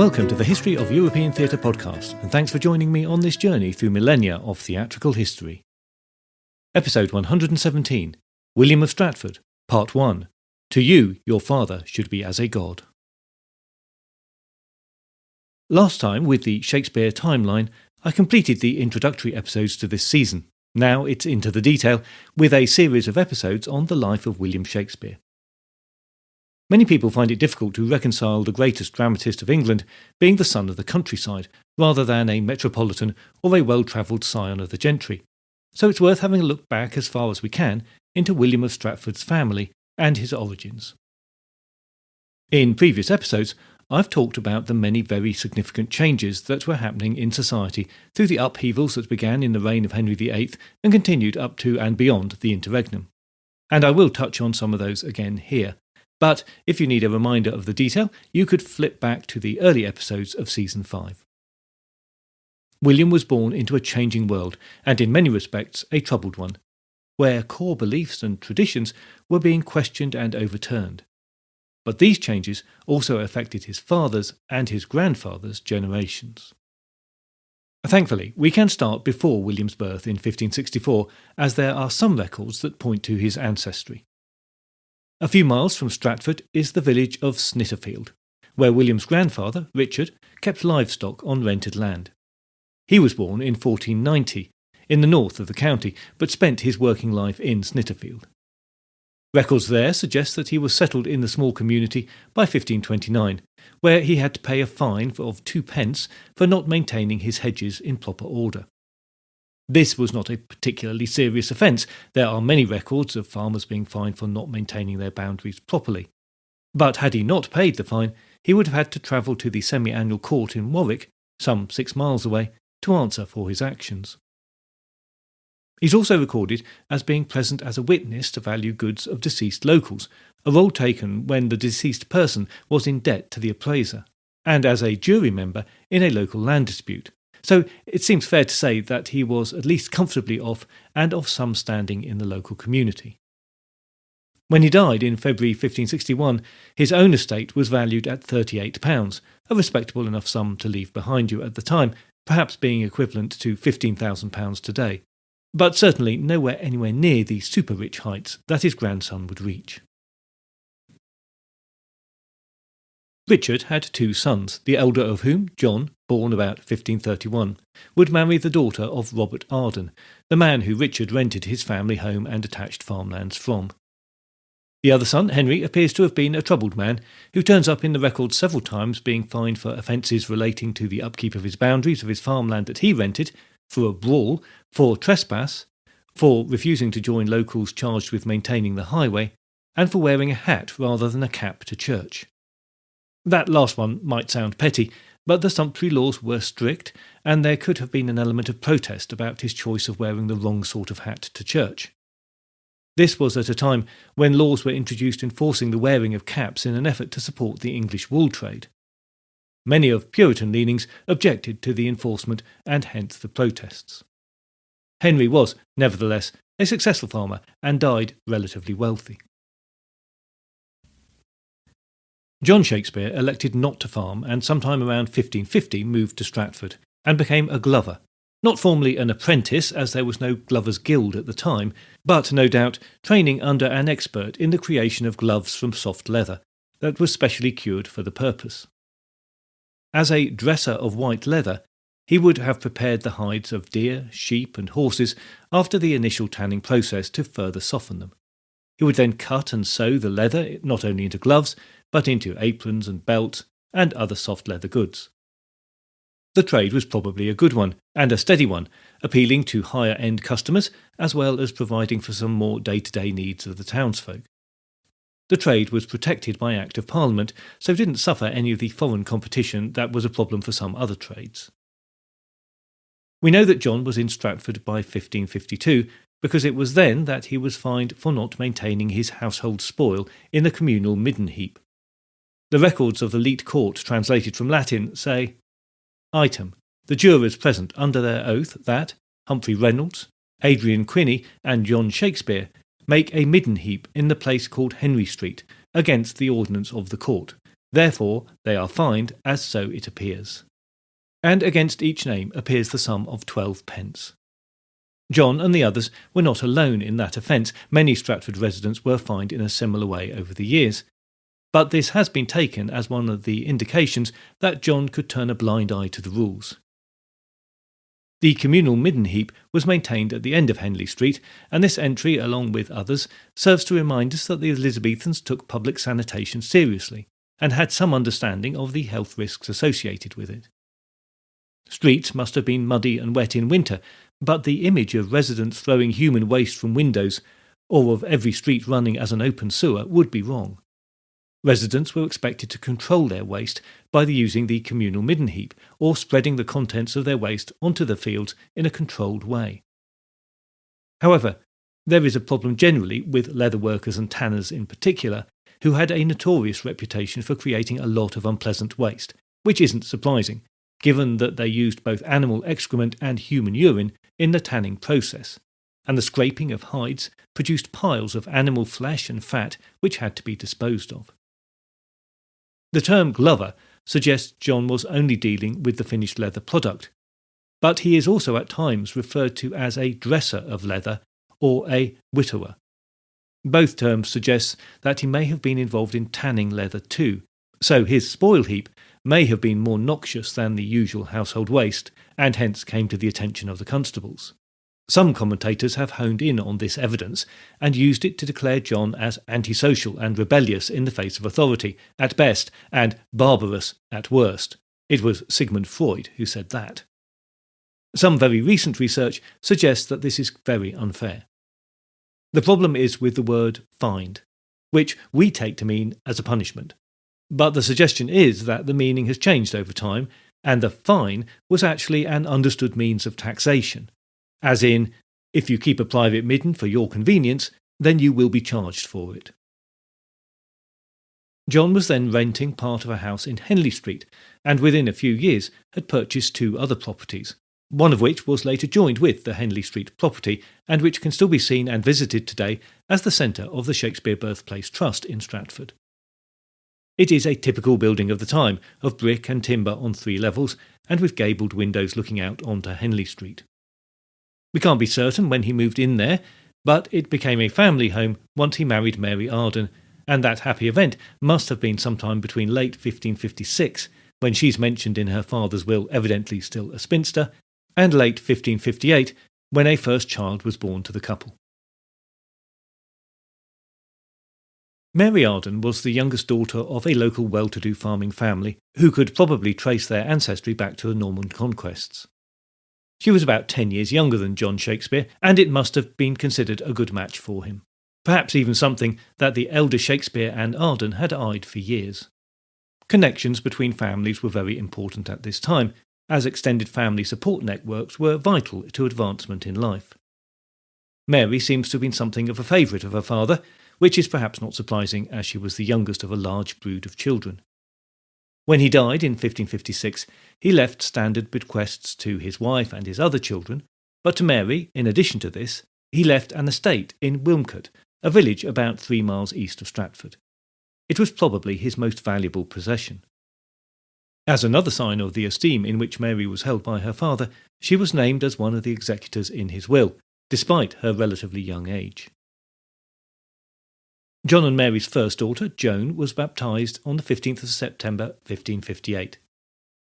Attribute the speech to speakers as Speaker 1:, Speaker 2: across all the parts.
Speaker 1: Welcome to the History of European Theatre podcast, and thanks for joining me on this journey through millennia of theatrical history. Episode 117, William of Stratford, Part 1. To you, your father should be as a god. Last time, with the Shakespeare timeline, I completed the introductory episodes to this season. Now it's into the detail, with a series of episodes on the life of William Shakespeare. Many people find it difficult to reconcile the greatest dramatist of England being the son of the countryside, rather than a metropolitan or a well-travelled scion of the gentry. So it's worth having a look back as far as we can into William of Stratford's family and his origins. In previous episodes, I've talked about the many very significant changes that were happening in society through the upheavals that began in the reign of Henry VIII and continued up to and beyond the interregnum. And I will touch on some of those again here. But if you need a reminder of the detail, you could flip back to the early episodes of Season 5. William was born into a changing world, and in many respects a troubled one, where core beliefs and traditions were being questioned and overturned. But these changes also affected his father's and his grandfather's generations. Thankfully, we can start before William's birth in 1564, as there are some records that point to his ancestry. A few miles from Stratford is the village of Snitterfield, where William's grandfather, Richard, kept livestock on rented land. He was born in 1490, in the north of the county, but spent his working life in Snitterfield. Records there suggest that he was settled in the small community by 1529, where he had to pay a fine of 2 pence for not maintaining his hedges in proper order. This was not a particularly serious offence. There are many records of farmers being fined for not maintaining their boundaries properly. But had he not paid the fine, he would have had to travel to the semi-annual court in Warwick, some 6 miles away, to answer for his actions. He's also recorded as being present as a witness to value goods of deceased locals, a role taken when the deceased person was in debt to the appraiser, and as a jury member in a local land dispute. So it seems fair to say that he was at least comfortably off and of some standing in the local community. When he died in February 1561, his own estate was valued at £38, a respectable enough sum to leave behind you at the time, perhaps being equivalent to £15,000 today, but certainly anywhere near the super-rich heights that his grandson would reach. Richard had 2 sons, the elder of whom, John, born about 1531, would marry the daughter of Robert Arden, the man who Richard rented his family home and attached farmlands from. The other son, Henry, appears to have been a troubled man, who turns up in the records several times being fined for offences relating to the upkeep of his boundaries of his farmland that he rented, for a brawl, for trespass, for refusing to join locals charged with maintaining the highway, and for wearing a hat rather than a cap to church. That last one might sound petty, but the sumptuary laws were strict, and there could have been an element of protest about his choice of wearing the wrong sort of hat to church. This was at a time when laws were introduced enforcing the wearing of caps in an effort to support the English wool trade. Many of Puritan leanings objected to the enforcement and hence the protests. Henry was, nevertheless, a successful farmer and died relatively wealthy. John Shakespeare elected not to farm and sometime around 1550 moved to Stratford and became a glover, not formally an apprentice as there was no glovers' guild at the time, but no doubt training under an expert in the creation of gloves from soft leather that was specially cured for the purpose. As a dresser of white leather, he would have prepared the hides of deer, sheep and horses after the initial tanning process to further soften them. He would then cut and sew the leather not only into gloves, but into aprons and belts and other soft leather goods. The trade was probably a good one, and a steady one, appealing to higher-end customers as well as providing for some more day-to-day needs of the townsfolk. The trade was protected by Act of Parliament, so didn't suffer any of the foreign competition that was a problem for some other trades. We know that John was in Stratford by 1552, because it was then that he was fined for not maintaining his household spoil in the communal midden heap. The records of the Leet Court, translated from Latin, say, Item, the jurors present under their oath that Humphrey Reynolds, Adrian Quinney and John Shakespeare make a midden heap in the place called Henry Street, against the ordinance of the court, Therefore they are fined as so it appears. And against each name appears the sum of 12 pence. John and the others were not alone in that offence. Many Stratford residents were fined in a similar way over the years. But this has been taken as one of the indications that John could turn a blind eye to the rules. The communal midden heap was maintained at the end of Henley Street, and this entry, along with others, serves to remind us that the Elizabethans took public sanitation seriously and had some understanding of the health risks associated with it. Streets must have been muddy and wet in winter, but the image of residents throwing human waste from windows, or of every street running as an open sewer, would be wrong. Residents were expected to control their waste by using the communal midden heap or spreading the contents of their waste onto the fields in a controlled way. However, there is a problem generally with leather workers and tanners in particular, who had a notorious reputation for creating a lot of unpleasant waste, which isn't surprising, given that they used both animal excrement and human urine in the tanning process, and the scraping of hides produced piles of animal flesh and fat which had to be disposed of. The term glover suggests John was only dealing with the finished leather product, but he is also at times referred to as a dresser of leather or a whittower. Both terms suggest that he may have been involved in tanning leather too, so his spoil heap may have been more noxious than the usual household waste, and hence came to the attention of the constables. Some commentators have honed in on this evidence and used it to declare John as antisocial and rebellious in the face of authority, at best, and barbarous at worst. It was Sigmund Freud who said that. Some very recent research suggests that this is very unfair. The problem is with the word fined, which we take to mean as a punishment. But the suggestion is that the meaning has changed over time, and the fine was actually an understood means of taxation. As in, if you keep a private midden for your convenience, then you will be charged for it. John was then renting part of a house in Henley Street, and within a few years had purchased 2 other properties, one of which was later joined with the Henley Street property, and which can still be seen and visited today as the centre of the Shakespeare Birthplace Trust in Stratford. It is a typical building of the time, of brick and timber on 3 levels, and with gabled windows looking out onto Henley Street. We can't be certain when he moved in there, but it became a family home once he married Mary Arden, and that happy event must have been sometime between late 1556, when she's mentioned in her father's will evidently still a spinster, and late 1558, when a first child was born to the couple. Mary Arden was the youngest daughter of a local well-to-do farming family who could probably trace their ancestry back to the Norman conquests. She was about 10 years younger than John Shakespeare, and it must have been considered a good match for him. Perhaps even something that the elder Shakespeare and Arden had eyed for years. Connections between families were very important at this time, as extended family support networks were vital to advancement in life. Mary seems to have been something of a favourite of her father, which is perhaps not surprising as she was the youngest of a large brood of children. When he died in 1556, he left standard bequests to his wife and his other children, but to Mary, in addition to this, he left an estate in Wilmcote, a village about 3 miles east of Stratford. It was probably his most valuable possession. As another sign of the esteem in which Mary was held by her father, she was named as one of the executors in his will, despite her relatively young age. John and Mary's first daughter, Joan, was baptised on the 15th of September 1558.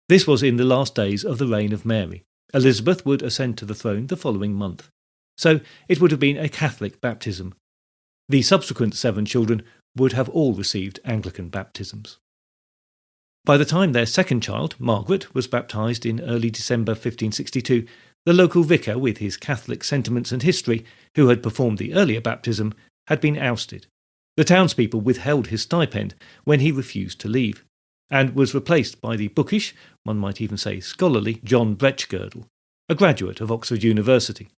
Speaker 1: This was in the last days of the reign of Mary. Elizabeth would ascend to the throne the following month, so it would have been a Catholic baptism. The subsequent 7 children would have all received Anglican baptisms. By the time their second child, Margaret, was baptised in early December 1562, the local vicar, with his Catholic sentiments and history, who had performed the earlier baptism, had been ousted. The townspeople withheld his stipend when he refused to leave, and was replaced by the bookish, one might even say scholarly, John Bretchgirdle, a graduate of Oxford University.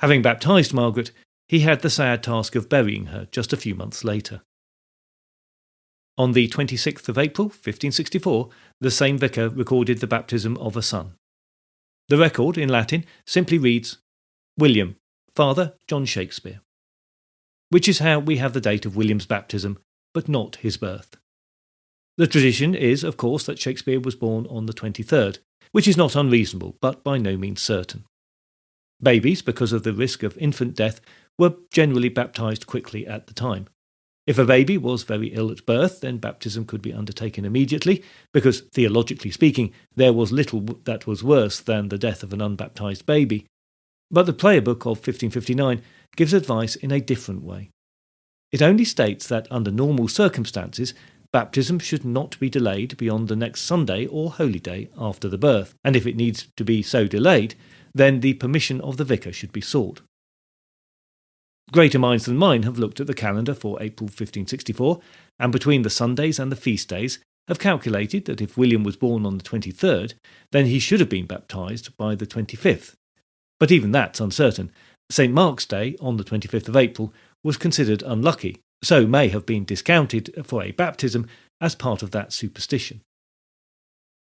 Speaker 1: Having baptised Margaret, he had the sad task of burying her just a few months later. On the 26th of April, 1564, the same vicar recorded the baptism of a son. The record, in Latin, simply reads, William, Father John Shakespeare, which is how we have the date of William's baptism, but not his birth. The tradition is, of course, that Shakespeare was born on the 23rd, which is not unreasonable, but by no means certain. Babies, because of the risk of infant death, were generally baptised quickly at the time. If a baby was very ill at birth, then baptism could be undertaken immediately, because, theologically speaking, there was little that was worse than the death of an unbaptised baby. But the Prayer Book of 1559 gives advice in a different way. It only states that under normal circumstances, baptism should not be delayed beyond the next Sunday or holy day after the birth, and if it needs to be so delayed, then the permission of the vicar should be sought. Greater minds than mine have looked at the calendar for April 1564, and between the Sundays and the feast days have calculated that if William was born on the 23rd, then he should have been baptised by the 25th. But even that's uncertain. St. Mark's Day, on the 25th of April, was considered unlucky, so may have been discounted for a baptism as part of that superstition.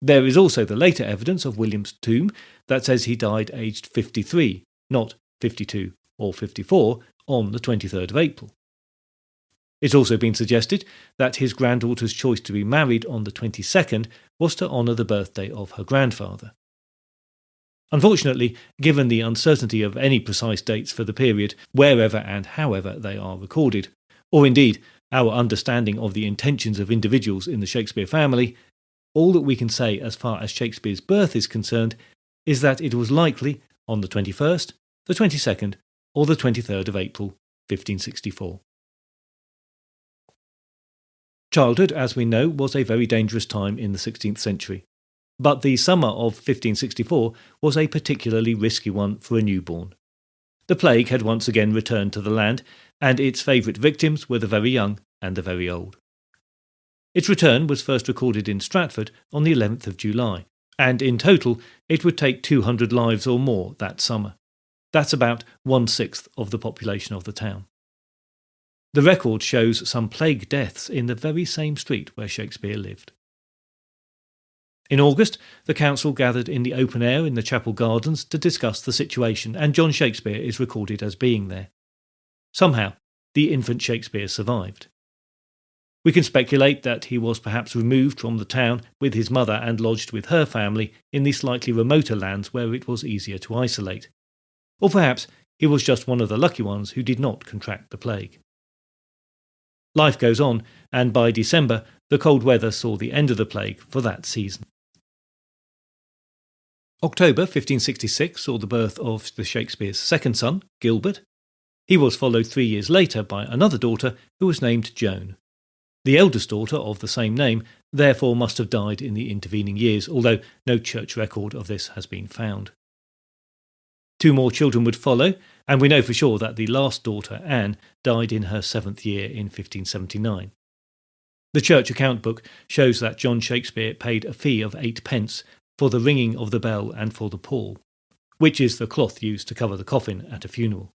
Speaker 1: There is also the later evidence of William's tomb that says he died aged 53, not 52 or 54, on the 23rd of April. It's also been suggested that his granddaughter's choice to be married on the 22nd was to honour the birthday of her grandfather. Unfortunately, given the uncertainty of any precise dates for the period, wherever and however they are recorded, or indeed our understanding of the intentions of individuals in the Shakespeare family, all that we can say as far as Shakespeare's birth is concerned is that it was likely on the 21st, the 22nd, or the 23rd of April, 1564. Childhood, as we know, was a very dangerous time in the 16th century, but the summer of 1564 was a particularly risky one for a newborn. The plague had once again returned to the land, and its favourite victims were the very young and the very old. Its return was first recorded in Stratford on the 11th of July, and in total it would take 200 lives or more that summer. That's about 1/6 of the population of the town. The record shows some plague deaths in the very same street where Shakespeare lived. In August, the council gathered in the open air in the chapel gardens to discuss the situation, and John Shakespeare is recorded as being there. Somehow, the infant Shakespeare survived. We can speculate that he was perhaps removed from the town with his mother and lodged with her family in the slightly remoter lands where it was easier to isolate. Or perhaps he was just one of the lucky ones who did not contract the plague. Life goes on, and by December, the cold weather saw the end of the plague for that season. October 1566 saw the birth of the Shakespeare's second son, Gilbert. He was followed 3 years later by another daughter who was named Joan. The eldest daughter of the same name therefore must have died in the intervening years, although no church record of this has been found. 2 more children would follow, and we know for sure that the last daughter, Anne, died in her 7th year in 1579. The church account book shows that John Shakespeare paid a fee of 8 pence for the ringing of the bell and for the pall, which is the cloth used to cover the coffin at a funeral.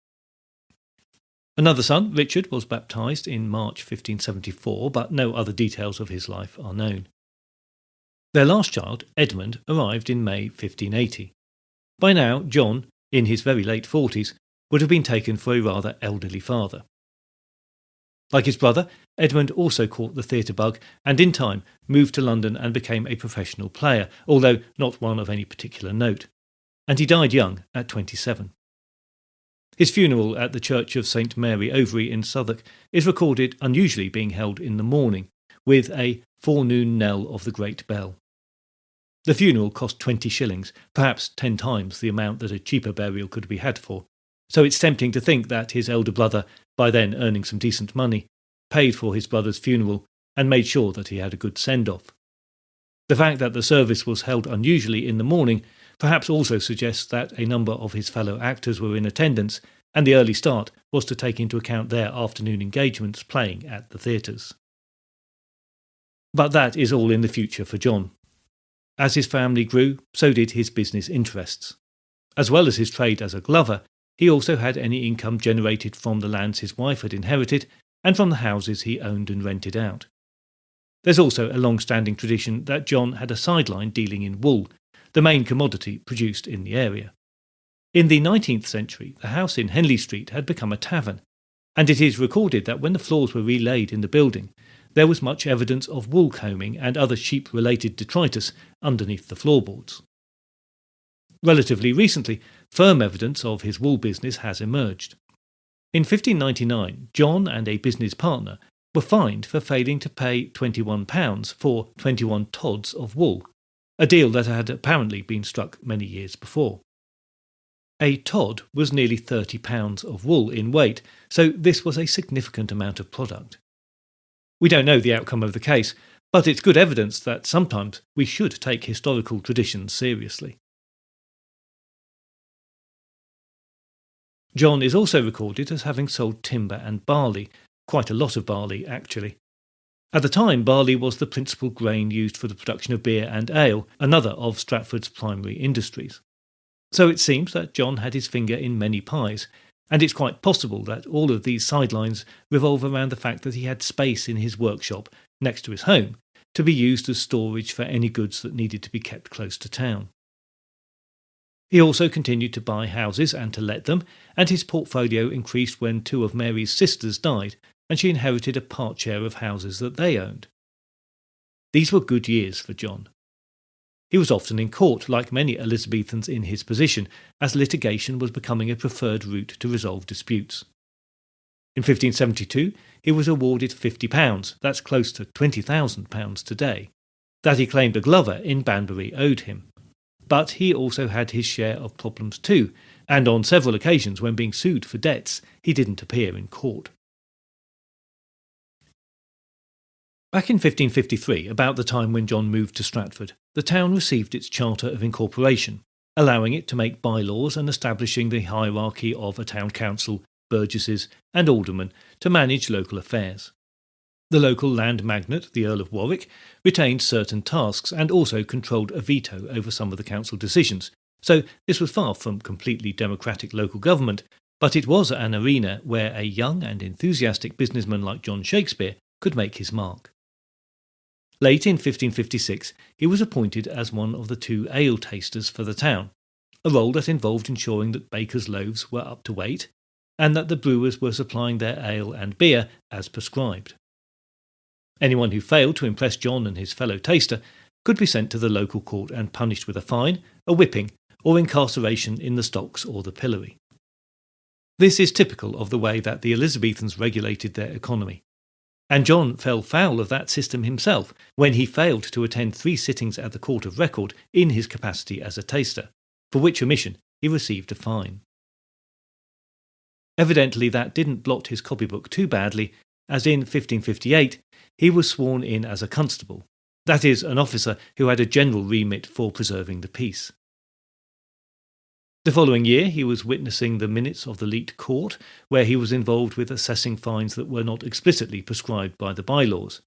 Speaker 1: Another son, Richard, was baptised in March 1574, but no other details of his life are known. Their last child, Edmund, arrived in May 1580. By now, John, in his very late 40s, would have been taken for a rather elderly father. Like his brother, Edmund also caught the theatre bug and in time moved to London and became a professional player, although not one of any particular note. And he died young at 27. His funeral at the church of St. Mary Overy in Southwark is recorded unusually being held in the morning, with a forenoon knell of the great bell. The funeral cost 20 shillings, perhaps 10 times the amount that a cheaper burial could be had for, so it's tempting to think that his elder brother, by then earning some decent money, paid for his brother's funeral and made sure that he had a good send-off. The fact that the service was held unusually in the morning perhaps also suggests that a number of his fellow actors were in attendance, and the early start was to take into account their afternoon engagements playing at the theatres. But that is all in the future for John. As his family grew, so did his business interests. As well as his trade as a glover, he also had any income generated from the lands his wife had inherited and from the houses he owned and rented out. There's also a long-standing tradition that John had a sideline dealing in wool, the main commodity produced in the area. In the 19th century, the house in Henley Street had become a tavern, and it is recorded that when the floors were relaid in the building, there was much evidence of wool combing and other sheep-related detritus underneath the floorboards. Relatively recently, firm evidence of his wool business has emerged. In 1599, John and a business partner were fined for failing to pay £21 for 21 tods of wool, a deal that had apparently been struck many years before. A tod was nearly 30 pounds of wool in weight, so this was a significant amount of product. We don't know the outcome of the case, but it's good evidence that sometimes we should take historical traditions seriously. John is also recorded as having sold timber and barley, quite a lot of barley actually. At the time, barley was the principal grain used for the production of beer and ale, another of Stratford's primary industries. So it seems that John had his finger in many pies, and it's quite possible that all of these sidelines revolve around the fact that he had space in his workshop, next to his home, to be used as storage for any goods that needed to be kept close to town. He also continued to buy houses and to let them, and his portfolio increased when 2 of Mary's sisters died, and she inherited a part share of houses that they owned. These were good years for John. He was often in court, like many Elizabethans in his position, as litigation was becoming a preferred route to resolve disputes. In 1572, he was awarded £50, that's close to £20,000 today, that he claimed a glover in Banbury owed him. But he also had his share of problems too, and on several occasions when being sued for debts, he didn't appear in court. Back in 1553, about the time when John moved to Stratford, the town received its Charter of Incorporation, allowing it to make bylaws and establishing the hierarchy of a town council, burgesses and aldermen to manage local affairs. The local land magnate, the Earl of Warwick, retained certain tasks and also controlled a veto over some of the council decisions, so this was far from completely democratic local government, but it was an arena where a young and enthusiastic businessman like John Shakespeare could make his mark. Late in 1556, he was appointed as one of the 2 ale tasters for the town, a role that involved ensuring that bakers' loaves were up to weight, and that the brewers were supplying their ale and beer as prescribed. Anyone who failed to impress John and his fellow taster could be sent to the local court and punished with a fine, a whipping, or incarceration in the stocks or the pillory. This is typical of the way that the Elizabethans regulated their economy. And John fell foul of that system himself when he failed to attend 3 sittings at the Court of Record in his capacity as a taster, for which omission he received a fine. Evidently that didn't blot his copybook too badly, as in 1558 he was sworn in as a constable, that is, an officer who had a general remit for preserving the peace. The following year he was witnessing the minutes of the Leet Court, where he was involved with assessing fines that were not explicitly prescribed by the bylaws,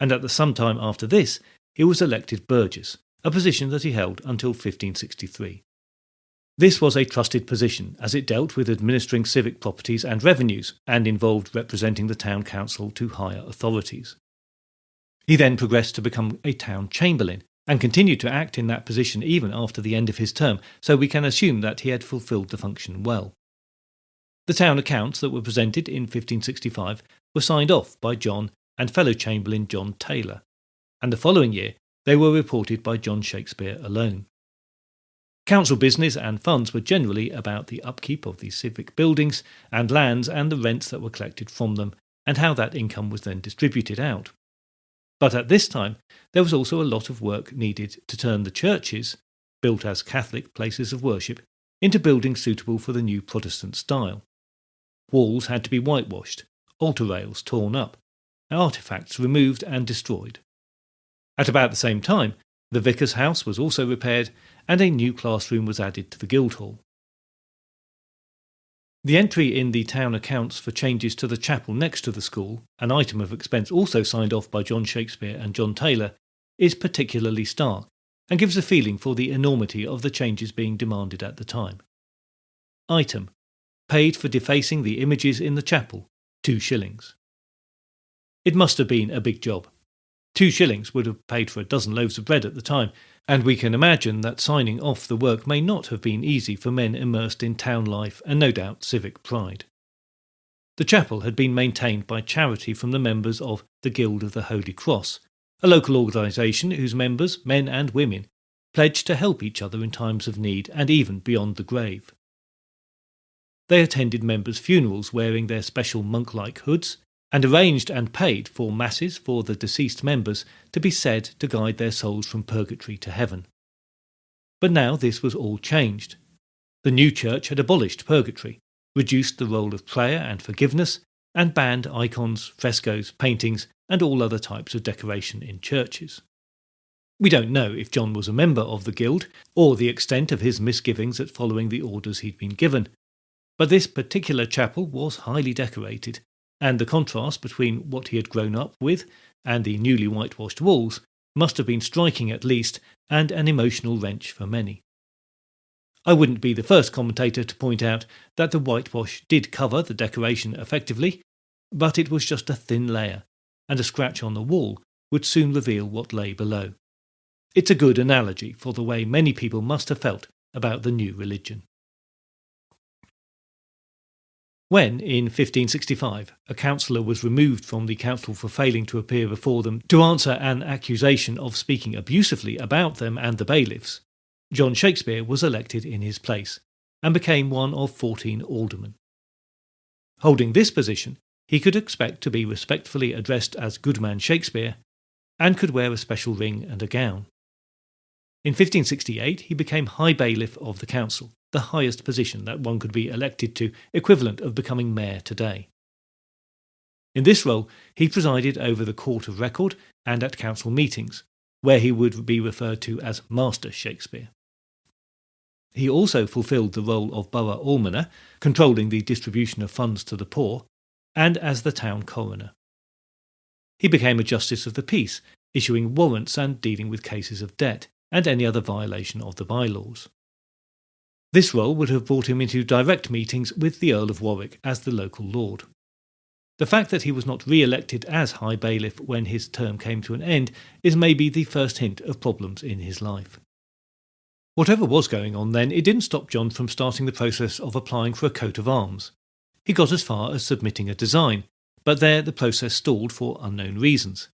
Speaker 1: and at some time after this he was elected burgess, a position that he held until 1563. This was a trusted position, as it dealt with administering civic properties and revenues, and involved representing the town council to higher authorities. He then progressed to become a town chamberlain, and continued to act in that position even after the end of his term, so we can assume that he had fulfilled the function well. The town accounts that were presented in 1565 were signed off by John and fellow chamberlain John Taylor, and the following year they were reported by John Shakespeare alone. Council business and funds were generally about the upkeep of the civic buildings and lands and the rents that were collected from them, and how that income was then distributed out. But at this time, there was also a lot of work needed to turn the churches, built as Catholic places of worship, into buildings suitable for the new Protestant style. Walls had to be whitewashed, altar rails torn up, artefacts removed and destroyed. At about the same time, the vicar's house was also repaired, and a new classroom was added to the Guildhall. The entry in the town accounts for changes to the chapel next to the school, an item of expense also signed off by John Shakespeare and John Taylor, is particularly stark, and gives a feeling for the enormity of the changes being demanded at the time. Item: paid for defacing the images in the chapel, 2 shillings. It must have been a big job. 2 shillings would have paid for a dozen loaves of bread at the time, and we can imagine that signing off the work may not have been easy for men immersed in town life and no doubt civic pride. The chapel had been maintained by charity from the members of the Guild of the Holy Cross, a local organisation whose members, men and women, pledged to help each other in times of need and even beyond the grave. They attended members' funerals wearing their special monk-like hoods, and arranged and paid for masses for the deceased members to be said to guide their souls from purgatory to heaven. But now this was all changed. The new church had abolished purgatory, reduced the role of prayer and forgiveness, and banned icons, frescoes, paintings, and all other types of decoration in churches. We don't know if John was a member of the guild, or the extent of his misgivings at following the orders he'd been given, but this particular chapel was highly decorated, and the contrast between what he had grown up with and the newly whitewashed walls must have been striking at least, and an emotional wrench for many. I wouldn't be the first commentator to point out that the whitewash did cover the decoration effectively, but it was just a thin layer, and a scratch on the wall would soon reveal what lay below. It's a good analogy for the way many people must have felt about the new religion. When, in 1565, a councillor was removed from the council for failing to appear before them to answer an accusation of speaking abusively about them and the bailiffs, John Shakespeare was elected in his place, and became one of 14 aldermen. Holding this position, he could expect to be respectfully addressed as Goodman Shakespeare, and could wear a special ring and a gown. In 1568 he became High Bailiff of the council, the highest position that one could be elected to, equivalent of becoming mayor today. In this role he presided over the Court of Record and at council meetings, where he would be referred to as Master Shakespeare. He also fulfilled the role of borough almoner, controlling the distribution of funds to the poor, and as the town coroner. He became a Justice of the Peace, issuing warrants and dealing with cases of debt, and any other violation of the bylaws. This role would have brought him into direct meetings with the Earl of Warwick as the local lord. The fact that he was not re-elected as High Bailiff when his term came to an end is maybe the first hint of problems in his life. Whatever was going on then, it didn't stop John from starting the process of applying for a coat of arms. He got as far as submitting a design, but there the process stalled for unknown reasons.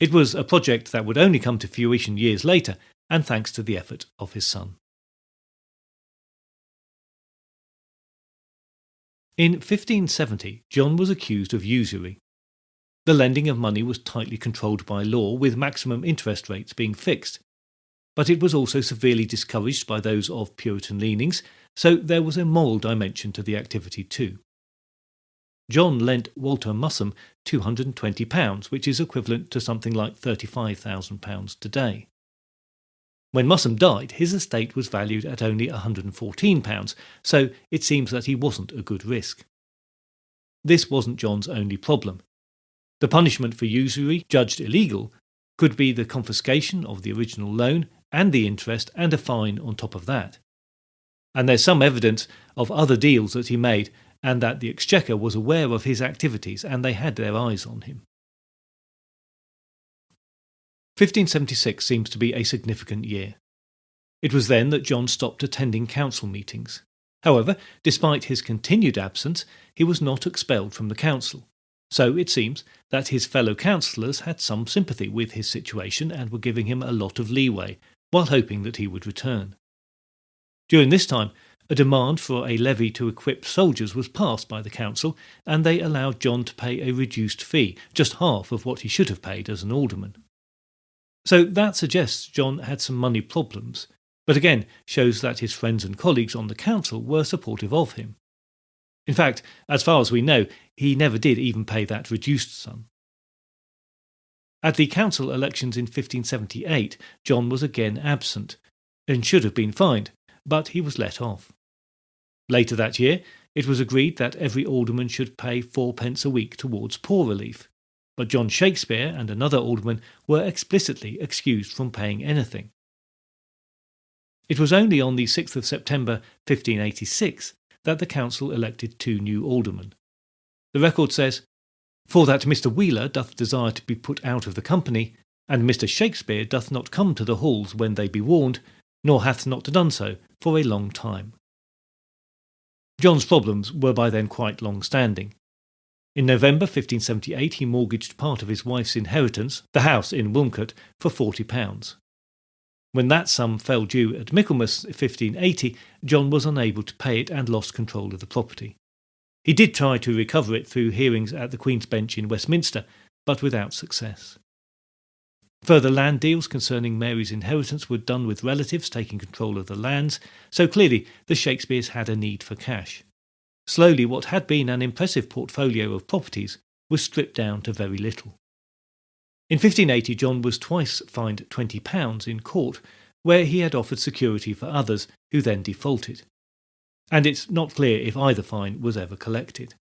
Speaker 1: It was a project that would only come to fruition years later, and thanks to the effort of his son. In 1570, John was accused of usury. The lending of money was tightly controlled by law, with maximum interest rates being fixed. But it was also severely discouraged by those of Puritan leanings, so there was a moral dimension to the activity too. John lent Walter Mussam £220, which is equivalent to something like £35,000 today. When Mussam died, his estate was valued at only £114, so it seems that he wasn't a good risk. This wasn't John's only problem. The punishment for usury, judged illegal, could be the confiscation of the original loan and the interest and a fine on top of that. And there's some evidence of other deals that he made, and that the Exchequer was aware of his activities and they had their eyes on him. 1576 seems to be a significant year. It was then that John stopped attending council meetings. However, despite his continued absence, he was not expelled from the council. So it seems that his fellow councillors had some sympathy with his situation and were giving him a lot of leeway, while hoping that he would return. During this time, a demand for a levy to equip soldiers was passed by the council, and they allowed John to pay a reduced fee, just half of what he should have paid as an alderman. So that suggests John had some money problems, but again shows that his friends and colleagues on the council were supportive of him. In fact, as far as we know, he never did even pay that reduced sum. At the council elections in 1578, John was again absent, and should have been fined, but he was let off. Later that year, it was agreed that every alderman should pay 4p a week towards poor relief, but John Shakespeare and another alderman were explicitly excused from paying anything. It was only on the 6th of September 1586 that the council elected 2 new aldermen. The record says, "For that Mr. Wheeler doth desire to be put out of the company, and Mr. Shakespeare doth not come to the halls when they be warned, nor hath not done so for a long time." John's problems were by then quite long-standing. In November 1578 he mortgaged part of his wife's inheritance, the house in Wilmcote, for £40. When that sum fell due at Michaelmas 1580, John was unable to pay it and lost control of the property. He did try to recover it through hearings at the Queen's Bench in Westminster, but without success. Further land deals concerning Mary's inheritance were done with relatives taking control of the lands, so clearly the Shakespeares had a need for cash. Slowly, what had been an impressive portfolio of properties was stripped down to very little. In 1580, John was twice fined £20 in court, where he had offered security for others who then defaulted. And it's not clear if either fine was ever collected.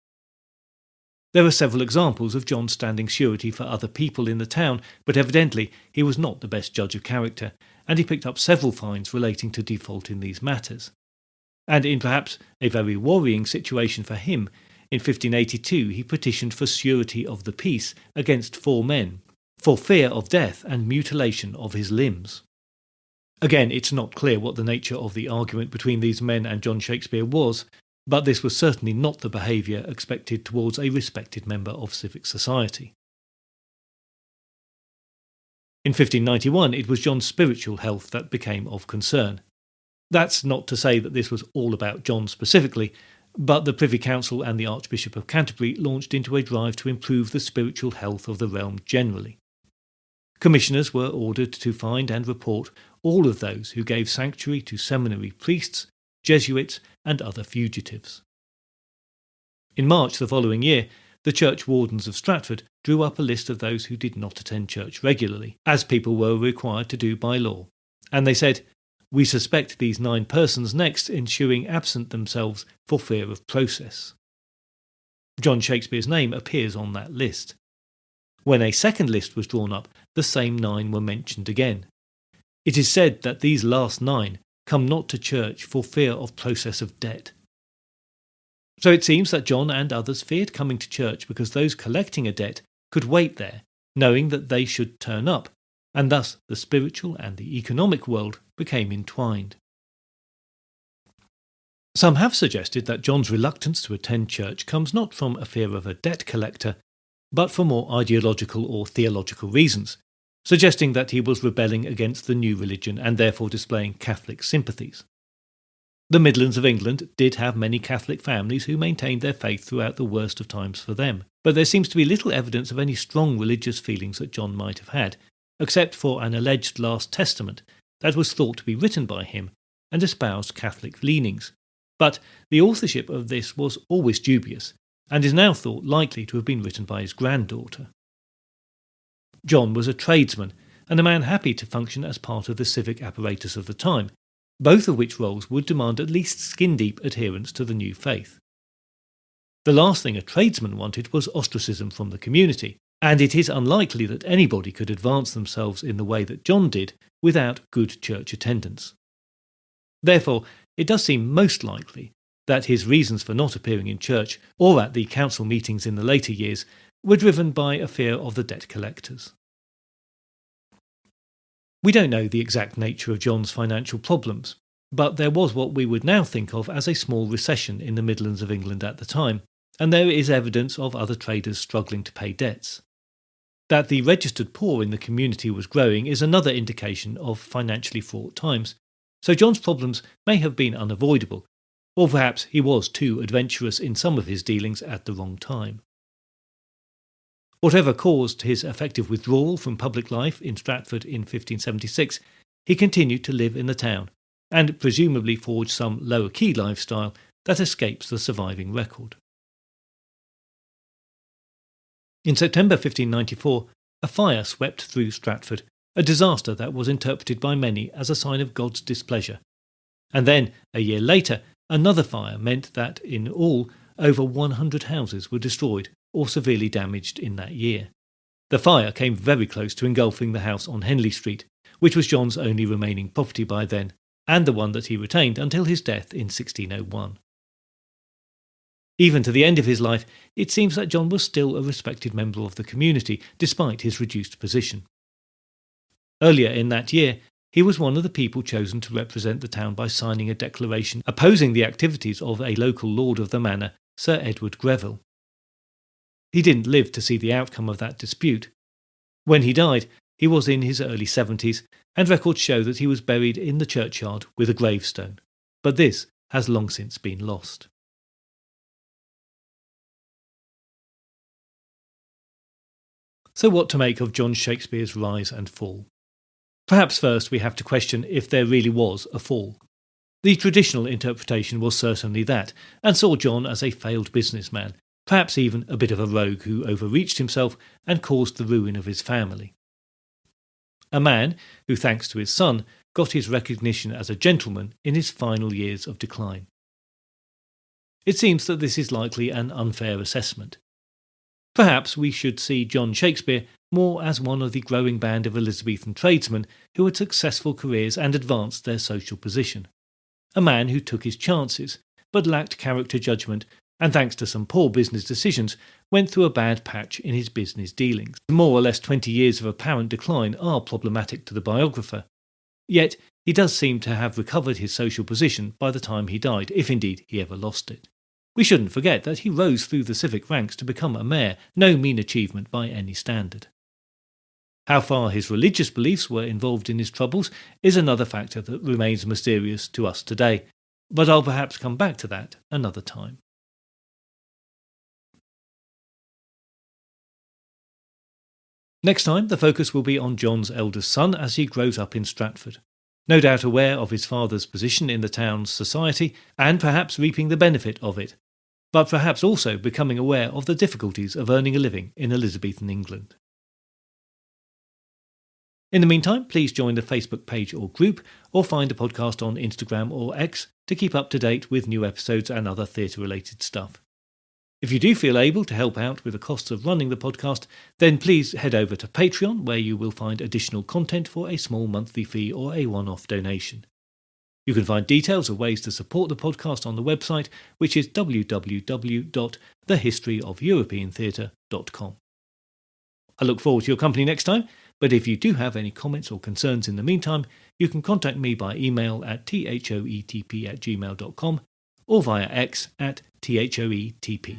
Speaker 1: There are several examples of John standing surety for other people in the town, but evidently he was not the best judge of character, and he picked up several fines relating to default in these matters. And in perhaps a very worrying situation for him, in 1582 he petitioned for surety of the peace against 4 men, for fear of death and mutilation of his limbs. Again, it's not clear what the nature of the argument between these men and John Shakespeare was, but this was certainly not the behaviour expected towards a respected member of civic society. In 1591 it was John's spiritual health that became of concern. That's not to say that this was all about John specifically, but the Privy Council and the Archbishop of Canterbury launched into a drive to improve the spiritual health of the realm generally. Commissioners were ordered to find and report all of those who gave sanctuary to seminary priests, Jesuits, and other fugitives. In March the following year, the church wardens of Stratford drew up a list of those who did not attend church regularly, as people were required to do by law, and they said, "We suspect these 9 persons next ensuing absent themselves for fear of process." John Shakespeare's name appears on that list. When a second list was drawn up, the same 9 were mentioned again. It is said that these last 9 come not to church for fear of process of debt. So it seems that John and others feared coming to church because those collecting a debt could wait there, knowing that they should turn up, and thus the spiritual and the economic world became entwined. Some have suggested that John's reluctance to attend church comes not from a fear of a debt collector, but for more ideological or theological reasons, suggesting that he was rebelling against the new religion and therefore displaying Catholic sympathies. The Midlands of England did have many Catholic families who maintained their faith throughout the worst of times for them, but there seems to be little evidence of any strong religious feelings that John might have had, except for an alleged last testament that was thought to be written by him and espoused Catholic leanings, but the authorship of this was always dubious and is now thought likely to have been written by his granddaughter. John was a tradesman and a man happy to function as part of the civic apparatus of the time, both of which roles would demand at least skin-deep adherence to the new faith. The last thing a tradesman wanted was ostracism from the community, and it is unlikely that anybody could advance themselves in the way that John did without good church attendance. Therefore, it does seem most likely that his reasons for not appearing in church or at the council meetings in the later years were driven by a fear of the debt collectors. We don't know the exact nature of John's financial problems, but there was what we would now think of as a small recession in the Midlands of England at the time, and there is evidence of other traders struggling to pay debts. That the registered poor in the community was growing is another indication of financially fraught times, so John's problems may have been unavoidable, or perhaps he was too adventurous in some of his dealings at the wrong time. Whatever caused his effective withdrawal from public life in Stratford in 1576, he continued to live in the town, and presumably forged some lower-key lifestyle that escapes the surviving record. In September 1594, a fire swept through Stratford, a disaster that was interpreted by many as a sign of God's displeasure. And then, a year later, another fire meant that, in all, over 100 houses were destroyed or severely damaged in that year. The fire came very close to engulfing the house on Henley Street, which was John's only remaining property by then, and the one that he retained until his death in 1601. Even to the end of his life, it seems that John was still a respected member of the community, despite his reduced position. Earlier in that year, he was one of the people chosen to represent the town by signing a declaration opposing the activities of a local lord of the manor, Sir Edward Greville. He didn't live to see the outcome of that dispute. When he died, he was in his early 70s, and records show that he was buried in the churchyard with a gravestone, but this has long since been lost. So what to make of John Shakespeare's rise and fall? Perhaps first we have to question if there really was a fall. The traditional interpretation was certainly that, and saw John as a failed businessman, perhaps even a bit of a rogue who overreached himself and caused the ruin of his family. A man who, thanks to his son, got his recognition as a gentleman in his final years of decline. It seems that this is likely an unfair assessment. Perhaps we should see John Shakespeare more as one of the growing band of Elizabethan tradesmen who had successful careers and advanced their social position. A man who took his chances, but lacked character judgment, and thanks to some poor business decisions, went through a bad patch in his business dealings. The more or less 20 years of apparent decline are problematic to the biographer. Yet he does seem to have recovered his social position by the time he died, if indeed he ever lost it. We shouldn't forget that he rose through the civic ranks to become a mayor, no mean achievement by any standard. How far his religious beliefs were involved in his troubles is another factor that remains mysterious to us today, but I'll perhaps come back to that another time. Next time, the focus will be on John's eldest son as he grows up in Stratford. No doubt aware of his father's position in the town's society and perhaps reaping the benefit of it, but perhaps also becoming aware of the difficulties of earning a living in Elizabethan England. In the meantime, please join the Facebook page or group, or find the podcast on Instagram or X to keep up to date with new episodes and other theatre-related stuff. If you do feel able to help out with the costs of running the podcast, then please head over to Patreon, where you will find additional content for a small monthly fee or a one-off donation. You can find details of ways to support the podcast on the website, which is www.thehistoryofeuropeantheatre.com. I look forward to your company next time, but if you do have any comments or concerns in the meantime, you can contact me by email at thoetp@gmail.com or via X at thoetp.